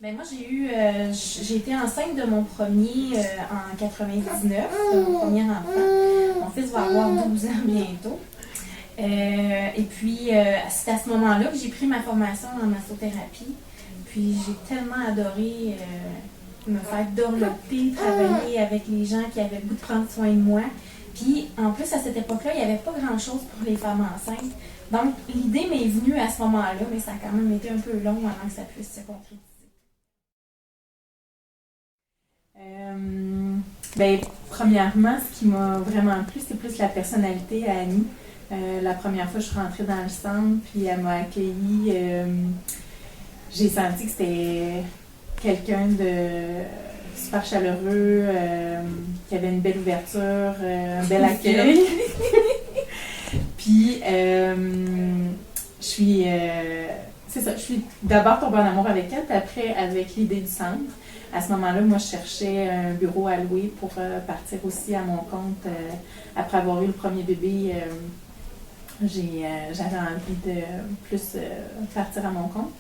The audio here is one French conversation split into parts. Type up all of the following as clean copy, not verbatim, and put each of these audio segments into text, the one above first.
Ben moi, j'ai été enceinte de mon premier en 99, de mon premier enfant. Mon fils va avoir 12 ans bientôt. Et puis, c'est à ce moment-là que j'ai pris ma formation en massothérapie. Puis, j'ai tellement adoré me faire développer, travailler avec les gens qui avaient le goût de prendre soin de moi. Puis, en plus, à cette époque-là, il n'y avait pas grand-chose pour les femmes enceintes. Donc, l'idée m'est venue à ce moment-là, mais ça a quand même été un peu long avant que ça puisse se concrétiser. Ben, premièrement, ce qui m'a vraiment plu, c'est plus la personnalité à Annie. La première fois, je suis rentrée dans le centre, puis elle m'a accueillie. J'ai senti que c'était quelqu'un de super chaleureux, qui avait une belle ouverture, un bel accueil. Puis, c'est ça, je suis d'abord tombée en amour avec elle, puis après avec l'idée du centre. À ce moment-là, moi, je cherchais un bureau à louer pour partir aussi à mon compte. Après avoir eu le premier bébé, j'avais envie de plus partir à mon compte.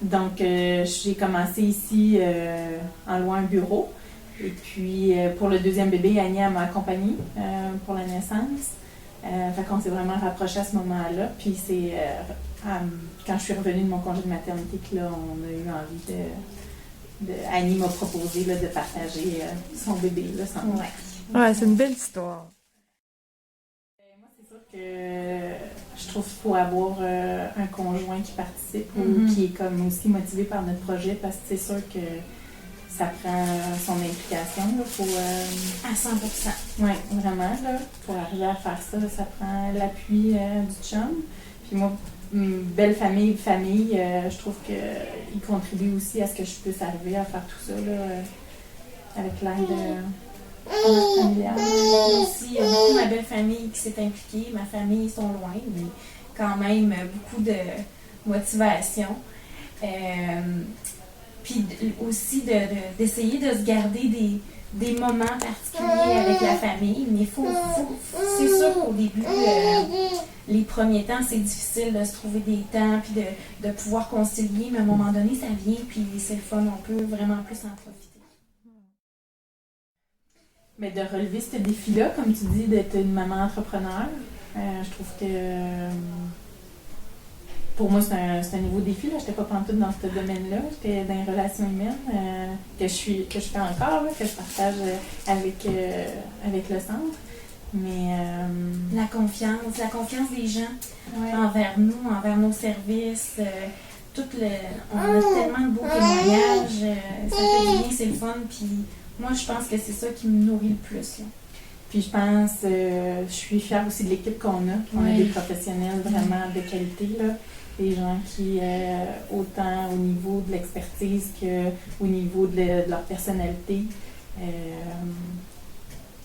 Donc, j'ai commencé ici en louant un bureau. Et puis, pour le deuxième bébé, Annie m'a accompagnée pour la naissance. Fait qu'on s'est vraiment rapprochés à ce moment-là. Puis c'est quand je suis revenue de mon congé de maternité que là, on a eu envie Annie m'a proposé là, de partager son bébé là, sans moi. Ouais, c'est une belle histoire. Moi, c'est sûr que je trouve qu'il faut avoir un conjoint qui participe ou qui est comme aussi motivé par notre projet parce que c'est sûr que ça prend son implication là, pour... À 100%. Oui, vraiment, là, pour arriver à faire ça, ça prend l'appui du chum. Puis moi, belle famille, je trouve qu'il contribue aussi à ce que je puisse arriver à faire tout ça, là, avec l'aide familiale. Aussi, il y a beaucoup ma belle famille qui s'est impliquée. Ma famille, ils sont loin, mais quand même, beaucoup de motivation. Puis aussi d'essayer de se garder des moments particuliers avec la famille. Mais c'est sûr qu'au début, les premiers temps, c'est difficile de se trouver des temps puis de pouvoir concilier. Mais à un moment donné, ça vient puis c'est le fun. On peut vraiment plus en profiter. Mais de relever ce défi-là, comme tu dis, d'être une maman entrepreneur, je trouve que... Pour moi, c'est un nouveau défi. Je n'étais pas pantoute dans ce domaine-là. J'étais dans les relations humaines que je fais encore, là, que je partage avec le centre. Mais la confiance des gens envers nous, envers nos services. On a tellement de beaux témoignages. Ça fait du bien, c'est le fun. Puis moi, je pense que c'est ça qui me nourrit le plus. Là. Puis je pense, je suis fière aussi de l'équipe qu'on a. On a des professionnels vraiment de qualité, là. Des gens qui, autant au niveau de l'expertise qu'au niveau de leur personnalité,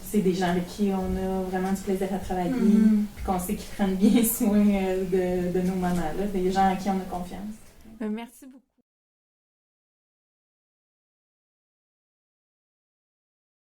c'est des gens avec qui on a vraiment du plaisir à travailler, puis qu'on sait qu'ils prennent bien soin de nos mamans, là, des gens à qui on a confiance. Merci beaucoup.